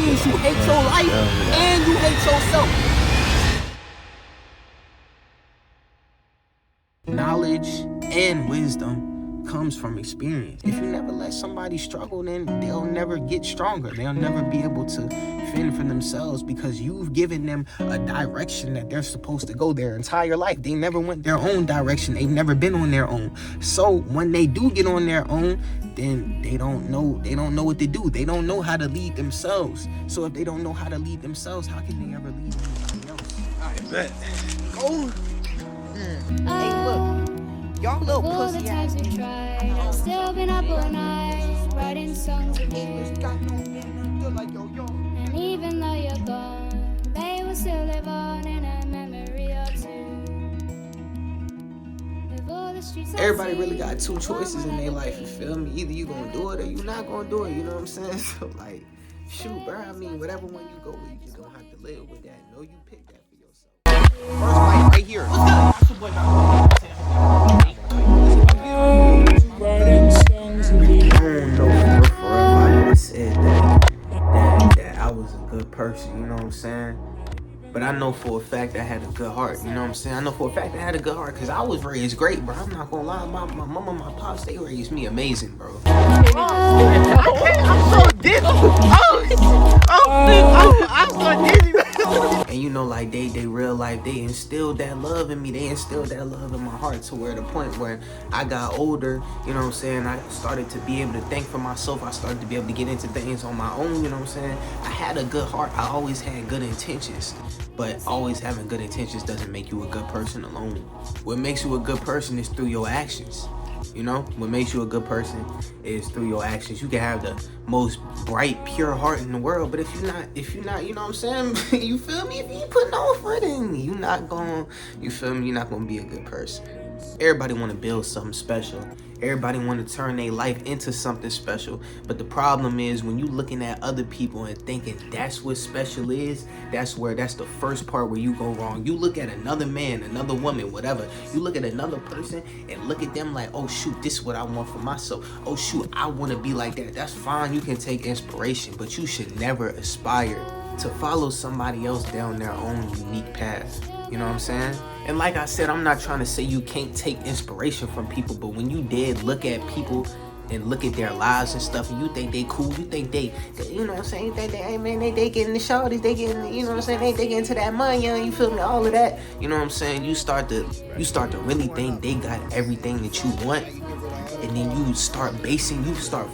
means you hate your life and you hate yourself. Knowledge and wisdom comes from experience. If you never let somebody struggle, then they'll never get stronger. They'll never be able to fend for themselves because you've given them a direction that they're supposed to go their entire life. They never went their own direction. They've never been on their own. So when they do get on their own, then they don't know what to do. They don't know how to lead themselves. So if they don't know how to lead themselves, how can they ever lead anybody else? I bet. Go. Hey, look. Y'all little pussy ass niggas. I've still been up all night, writing songs with you. And even though you're gone, they will still live on in a memory or two. Everybody really got two choices in their life, you feel me? Either you gonna do it or you not gonna do it, you know what I'm saying? So like, shoot, bro, I mean, whatever one you go with, you just gonna have to live with that. Know you pick that for yourself. First fight right here. What's good? I said that I was a good person, you know what I'm saying? But I know for a fact I had a good heart, you know what I'm saying? I know for a fact I had a good heart because I was raised great, bro. I'm not gonna lie, my mama and my pops, they raised me amazing, bro. I'm so dizzy. I'm so dizzy. And you know, like they real life, they instilled that love in me. They instilled that love in my heart to where the point where I got older, you know what I'm saying? I started to be able to think for myself. I started to be able to get into things on my own, you know what I'm saying? I had a good heart. I always had good intentions. But always having good intentions doesn't make you a good person alone. What makes you a good person is through your actions. You know, what makes you a good person is through your actions. You can have the most bright, pure heart in the world, but if you're not, you know what I'm saying? You feel me? If you put no effort in, you not gonna be a good person. Everybody want to build something special. Everybody want to turn their life into something special. But the problem is when you looking at other people and thinking that's what special is, that's the first part where you go wrong. You look at another man, another woman, whatever. You look at another person and look at them like, oh shoot, this is what I want for myself. Oh shoot, I want to be like that. That's fine. You can take inspiration, but you should never aspire to follow somebody else down their own unique path. You know what I'm saying? And like I said, I'm not trying to say you can't take inspiration from people, but when you did look at people and look at their lives and stuff, and you think they cool, you think they you know what I'm saying? You think hey man, they getting the shorties, they getting, you know what I'm saying? They getting into that money, you feel me? All of that, you know what I'm saying? You start to really think they got everything that you want. And then you start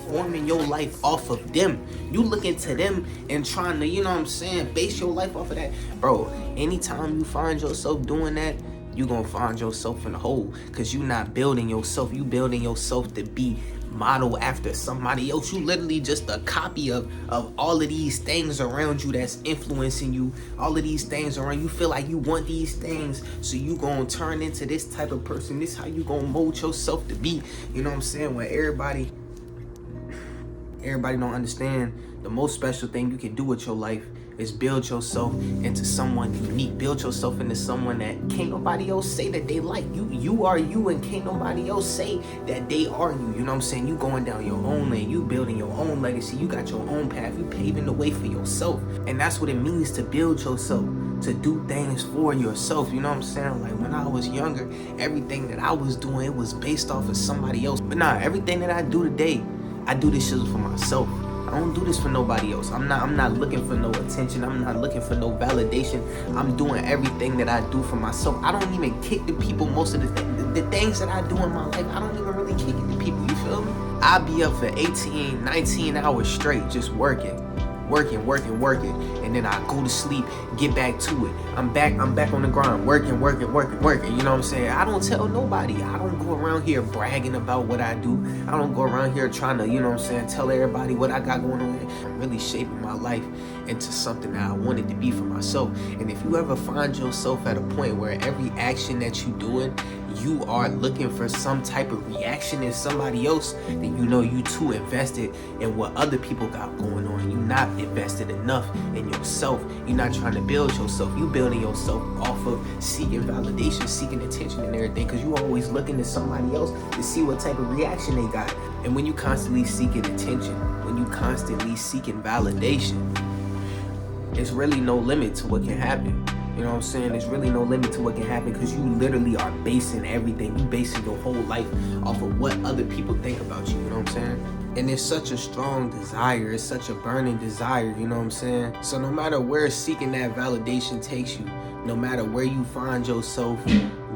forming your life off of them. You look into them and trying to, you know what I'm saying, base your life off of that. Bro, anytime you find yourself doing that, you gonna find yourself in a hole. Cause you not building yourself. You building yourself to be model after somebody else. You literally just a copy of all of these things around you that's influencing you. All of these things around you feel like you want these things, so you gonna turn into this type of person. This how you gonna mold yourself to be. You know what I'm saying? When everybody don't understand the most special thing you can do with your life is build yourself into someone unique. Build yourself into someone that can't nobody else say that they like. You are you, and can't nobody else say that they are you. You know what I'm saying? You going down your own lane. You building your own legacy. You got your own path. You paving the way for yourself. And that's what it means to build yourself, to do things for yourself. You know what I'm saying? Like when I was younger, everything that I was doing, it was based off of somebody else. But nah, everything that I do today, I do this shit for myself. I don't do this for nobody else. I'm not looking for no attention. I'm not looking for no validation. I'm doing everything that I do for myself. I don't even kick the people. Most of the things that I do in my life, I don't even really kick it to people. You feel me? I be up for 18, 19 hours straight just working. And then I go to sleep, get back to it. I'm back on the grind, working. You know what I'm saying? I don't tell nobody. I don't go around here bragging about what I do. I don't go around here trying to, you know what I'm saying, tell everybody what I got going on. I'm really shaping my life into something that I wanted to be for myself. And if you ever find yourself at a point where every action that you doing, you are looking for some type of reaction in somebody else, then you know you too invested in what other people got going on. You're not invested enough in yourself. You're not trying to build yourself. You building yourself off of seeking validation, seeking attention and everything, because you always looking at somebody else to see what type of reaction they got. And when you constantly seeking attention, when you constantly seeking validation, it's really no limit to what can happen. You know what I'm saying? There's really no limit to what can happen because you literally are basing everything. You basing your whole life off of what other people think about you. You know what I'm saying? And it's such a strong desire. It's such a burning desire. You know what I'm saying? So no matter where seeking that validation takes you, no matter where you find yourself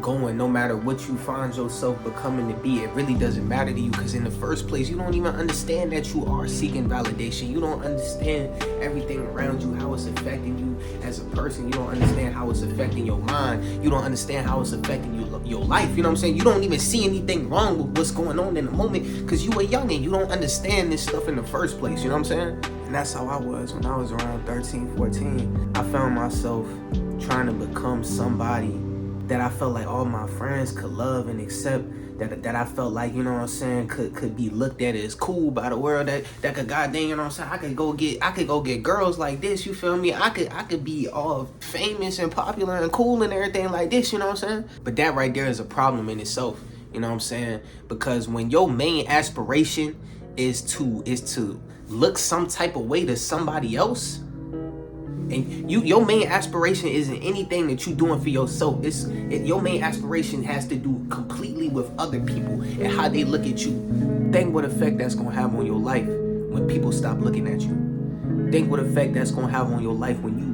going, no matter what you find yourself becoming to be, it really doesn't matter to you because in the first place, you don't even understand that you are seeking validation. You don't understand everything around you, how it's affecting you as a person. You don't understand how it's affecting your mind. You don't understand how it's affecting your life. You know what I'm saying? You don't even see anything wrong with what's going on in the moment because you a youngin'. You don't understand this stuff in the first place. You know what I'm saying? And that's how I was when I was around 13, 14. I found myself trying to become somebody that I felt like all my friends could love and accept, that I felt like, you know what I'm saying, could be looked at as cool by the world, that could, goddamn, you know what I'm saying, I could go get girls like this, you feel me? I could be all famous and popular and cool and everything like this, you know what I'm saying? But that right there is a problem in itself, you know what I'm saying? Because when your main aspiration is to look some type of way to somebody else, and your main aspiration isn't anything that you're doing for yourself. Your main aspiration has to do completely with other people and how they look at you. Think what effect that's gonna have on your life when people stop looking at you. Think what effect that's gonna have on your life when you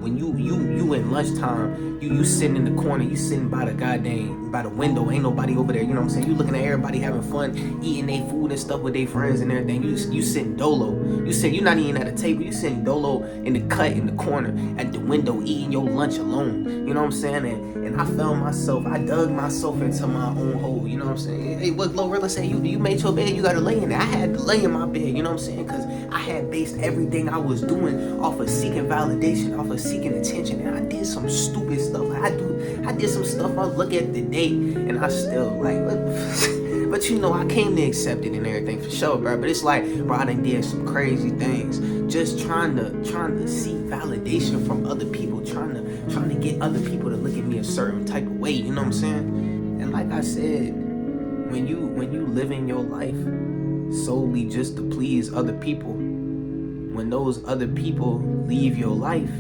in lunchtime, you sitting in the corner, you sitting by the window, ain't nobody over there, you know what I'm saying? You looking at everybody having fun, eating their food and stuff with their friends and everything. You sitting dolo. You're not eating at a table, you sitting dolo in the cut in the corner at the window eating your lunch alone. You know what I'm saying? And I found myself, I dug myself into my own hole, you know what I'm saying? Hey, what Glorilla say, you made your bed, you gotta lay in it. I had to lay in my bed, you know what I'm saying? Because I had based everything I was doing off of seeking validation, off of seeking attention, and I did some stupid stuff. I did some stuff I look at today, and I still like, but you know, I came to accept it and everything for sure, bro. But it's like, bro, I done did some crazy things, just trying to seek validation from other people, trying to get other people to look at me a certain type of way. You know what I'm saying? And like I said, when you live in your life solely just to please other people, when those other people leave your life,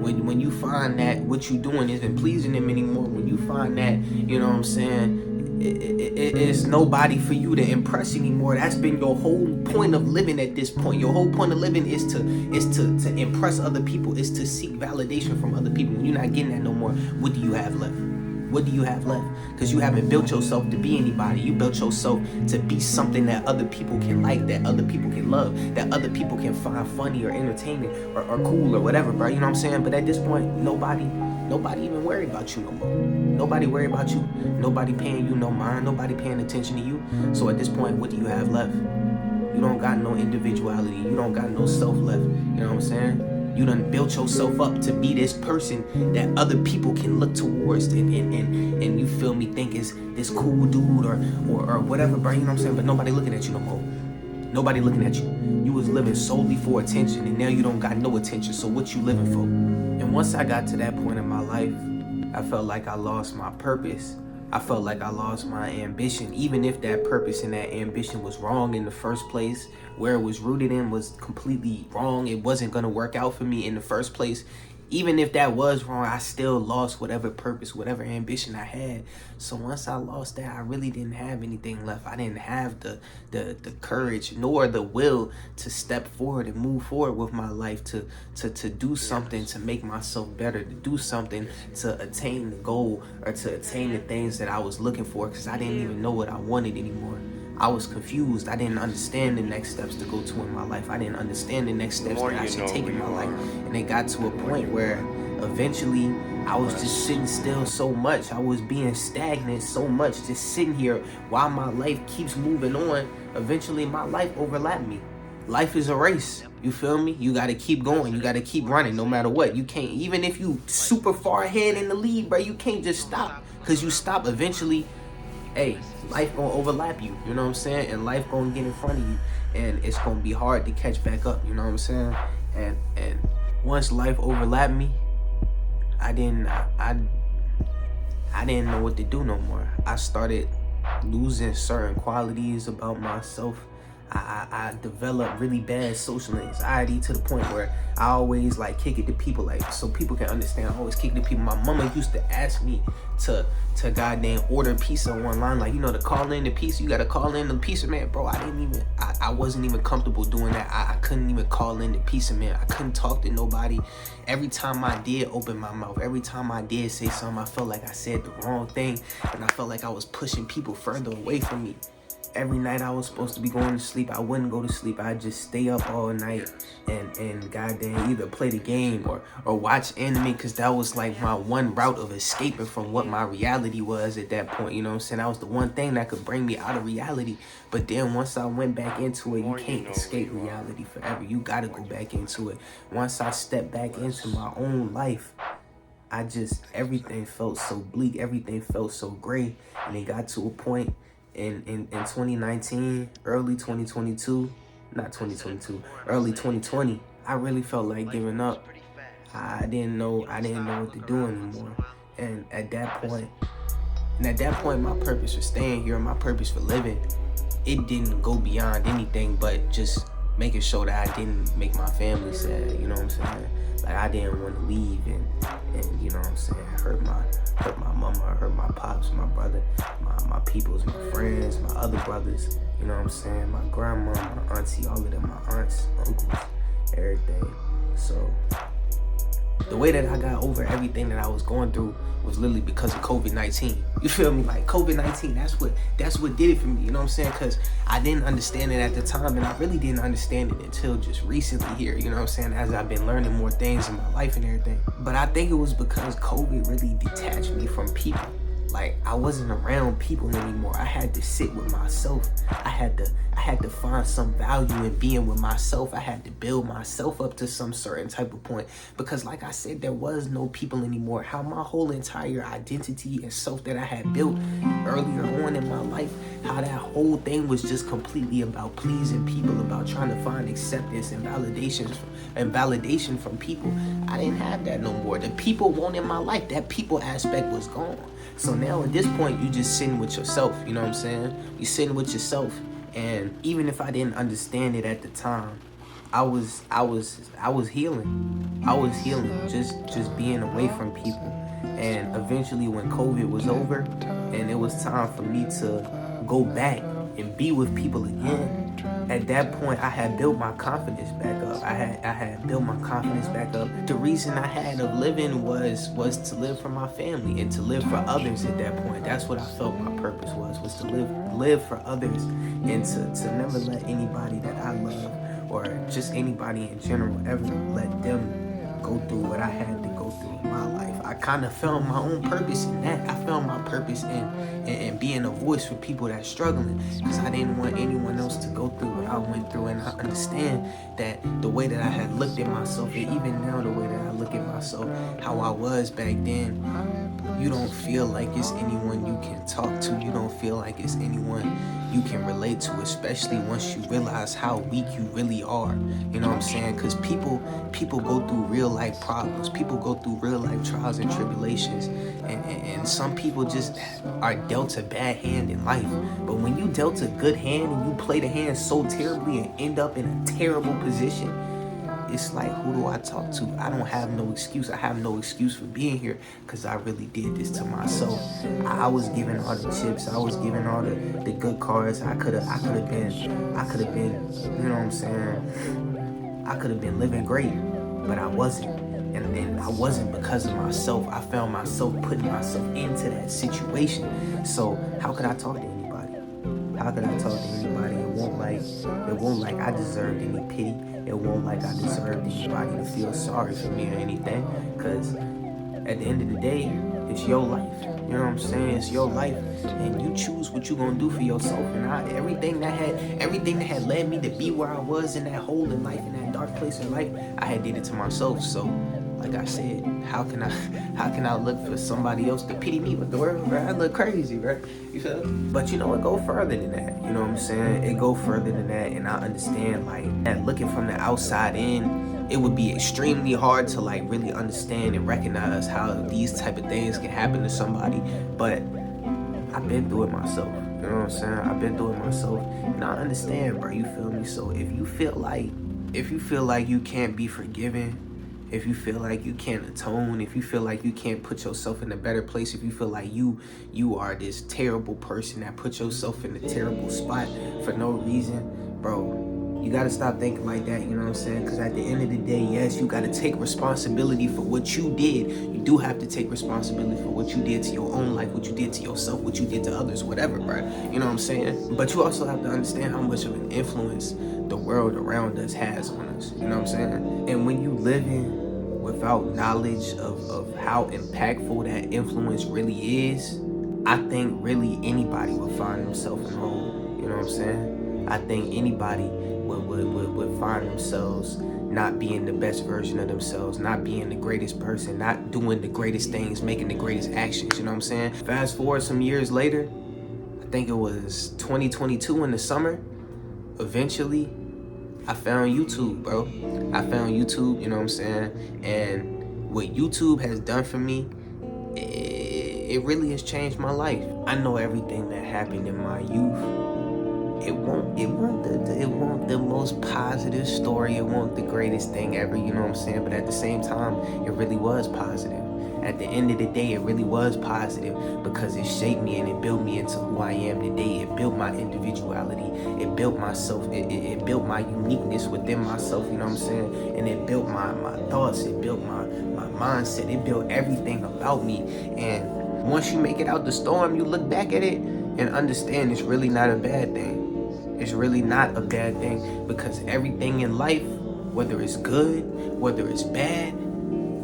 when you find that what you doing isn't pleasing them anymore, when you find that, you know what I'm saying, it's nobody for you to impress anymore. That's been your whole point of living at this point. Your whole point of living is to impress other people, is to seek validation from other people. When you're not getting that no more, what do you have left? What do you have left? Because you haven't built yourself to be anybody. You built yourself to be something that other people can like, that other people can love, that other people can find funny or entertaining or cool or whatever, bro. You know what I'm saying? But at this point, nobody even worry about you no more. Nobody worry about you. Nobody paying you no mind. Nobody paying attention to you. So at this point, what do you have left? You don't got no individuality. You don't got no self left. You know what I'm saying? You done built yourself up to be this person that other people can look towards and you feel me, think is this cool dude or whatever, bro. You know what I'm saying? But nobody looking at you no more. Nobody looking at you. You was living solely for attention, and now you don't got no attention. So what you living for? And once I got to that point in my life, I felt like I lost my purpose. I felt like I lost my ambition, even if that purpose and that ambition was wrong in the first place. Where it was rooted in was completely wrong. It wasn't going to work out for me in the first place. Even if that was wrong, I still lost whatever purpose, whatever ambition I had. So once I lost that, I really didn't have anything left. I didn't have the courage nor the will to step forward and move forward with my life, to do something to make myself better, to do something to attain the goal or to attain the things that I was looking for, because I didn't even know what I wanted anymore. I was confused. I didn't understand the next steps to go to in my life. I didn't understand the next steps that I should take in my life. And it got to a point where eventually I was just sitting still so much. I was being stagnant so much, just sitting here while my life keeps moving on. Eventually my life overlapped me. Life is a race. You feel me? You got to keep going. You got to keep running no matter what. You can't, even if you super far ahead in the lead, bro, you can't just stop. Because you stop eventually, hey, life gonna overlap you, you know what I'm saying? And life gonna get in front of you, and it's gonna be hard to catch back up, you know what I'm saying? And once life overlapped me, I didn't know what to do no more. I started losing certain qualities about myself. I developed really bad social anxiety to the point where I always like kick it to people, like, so people can understand. I always kick it to people. My mama used to ask me to goddamn order pizza online, like, you know, to call in the pizza. You gotta call in the pizza man, bro. I wasn't even comfortable doing that. I couldn't even call in the pizza man. I couldn't talk to nobody. Every time I did open my mouth, every time I did say something, I felt like I said the wrong thing, and I felt like I was pushing people further away from me. Every night I was supposed to be going to sleep, I wouldn't go to sleep. I'd just stay up all night and goddamn either play the game or watch anime, because that was like my one route of escaping from what my reality was at that point. You know what I'm saying? That was the one thing that could bring me out of reality. But then once I went back into it, you can't escape reality forever. You gotta go back into it. Once I stepped back into my own life, everything felt so bleak, everything felt so gray. And it got to a point in 2019, early 2022, not 2022, early 2020, I really felt like giving up. I didn't know what to do anymore. And at that point, my purpose for staying here, my purpose for living, it didn't go beyond anything but just making sure that I didn't make my family sad, you know what I'm saying? Like, I didn't want to leave and you know what I'm saying, hurt my mama, hurt my pops, my brother, my peoples, my friends, my other brothers, you know what I'm saying, my grandma, my auntie, all of them, my aunts, uncles, everything. So the way that I got over everything that I was going through was literally because of COVID-19. You feel me? Like, COVID-19, that's what did it for me, you know what I'm saying? Because I didn't understand it at the time, and I really didn't understand it until just recently here, you know what I'm saying, as I've been learning more things in my life and everything. But I think it was because COVID really detached me from people. Like, I wasn't around people anymore. I had to sit with myself. I had to find some value in being with myself. I had to build myself up to some certain type of point, because like I said, there was no people anymore. How my whole entire identity and self that I had built earlier on in my life, how that whole thing was just completely about pleasing people, about trying to find acceptance and validation from people. I didn't have that no more. The people weren't in my life. That people aspect was gone. So now at this point, you just sitting with yourself, you know what I'm saying? You sitting with yourself. And even if I didn't understand it at the time, I was healing. I was healing just being away from people. And eventually when COVID was over and it was time for me to go back and be with people again, at that point I had built my confidence back up. I had built my confidence back up. The reason I had of living was to live for my family and to live for others at that point. That's what I felt my purpose was to live for others, and to never let anybody that I love or just anybody in general ever let them go through what I had to go through in my life. I kind of found my own purpose in that. I found my purpose in being a voice for people that's struggling, because I didn't want anyone else to go through what I went through. And I understand that the way that I had looked at myself, and even now the way that I look at myself, how I was back then, you don't feel like it's anyone you can talk to. You don't feel like it's anyone you can relate to, especially once you realize how weak you really are. You know what I'm saying? Because people go through real life problems. People go through real life trials and tribulations. And some people just are dealt a bad hand in life. But when you dealt a good hand and you play the hand so terribly and end up in a terrible position, it's like, who do I talk to? I don't have no excuse. I have no excuse for being here, because I really did this to myself. I was given all the chips. I was given all the good cards. I could have been, you know what I'm saying? I could have been living great, but I wasn't. And I wasn't because of myself. I found myself putting myself into that situation. So how could I talk to anybody? How could I talk to anybody? It won't like I deserved any pity. It won't like I deserved anybody to feel sorry for me or anything. Because at the end of the day, it's your life. You know what I'm saying? It's your life, and you choose what you're gonna do for yourself. And everything that had led me to be where I was in that hole in life, in that dark place in life, I had did it to myself. So, like I said, how can I look for somebody else to pity me with the world, bro? I look crazy, bro. You feel me? But you know, it go further than that. You know what I'm saying? It go further than that, and I understand, like, that looking from the outside in, it would be extremely hard to like really understand and recognize how these type of things can happen to somebody. But I've been through it myself. You You know what I'm saying? I've been through it myself, and I understand, bro. You feel me? So if you feel like you can't be forgiven, if you feel like you can't atone, if you feel like you can't put yourself in a better place, if you feel like you are this terrible person that put yourself in a terrible spot for no reason, bro, you gotta stop thinking like that, you know what I'm saying? Because at the end of the day, yes, you gotta take responsibility for what you did. You do have to take responsibility for what you did to your own life, what you did to yourself, what you did to others, whatever, bro. You know what I'm saying? But you also have to understand how much of an influence the world around us has on us, you know what I'm saying? And when you live in without knowledge of how impactful that influence really is, I think really anybody would find themselves in a hole, you know what I'm saying? I think anybody would find themselves not being the best version of themselves, not being the greatest person, not doing the greatest things, making the greatest actions, you know what I'm saying? Fast forward some years later, I think it was 2022 in the summer, eventually, I found YouTube, bro. I found YouTube, you know what I'm saying? And what YouTube has done for me, it really has changed my life. I know everything that happened in my youth. It won't the most positive story. It won't the greatest thing ever, you know what I'm saying? But at the same time, it really was positive. At the end of the day, it really was positive because it shaped me and it built me into who I am today. It built my individuality. It built myself. It built my uniqueness within myself, you know what I'm saying? And it built my thoughts. It built my mindset. It built everything about me. And once you make it out the storm, you look back at it and understand it's really not a bad thing. It's really not a bad thing because everything in life, whether it's good, whether it's bad,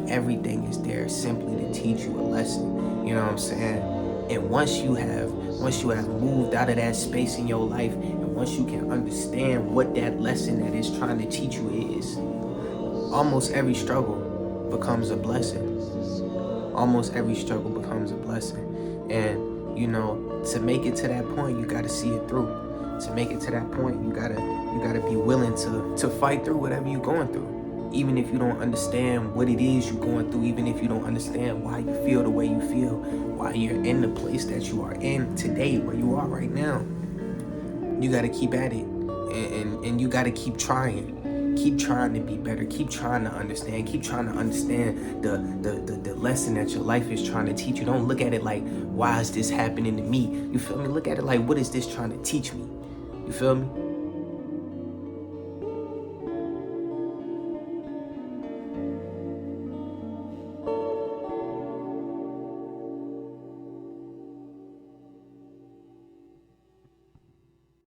everything is there simply to teach you a lesson. You know what I'm saying? And once you have moved out of that space in your life, and once you can understand what that lesson that it's trying to teach you is, almost every struggle becomes a blessing. Almost every struggle becomes a blessing. And you know, to make it to that point, you gotta see it through. To make it to that point, you gotta be willing to fight through whatever you're going through. Even if you don't understand what it is you're going through, even if you don't understand why you feel the way you feel, why you're in the place that you are in today, where you are right now, you gotta keep at it. And you gotta keep trying. Keep trying to be better. Keep trying to understand. Keep trying to understand the lesson that your life is trying to teach you. Don't look at it like, why is this happening to me? You feel me? Look at it like, what is this trying to teach me? You feel me?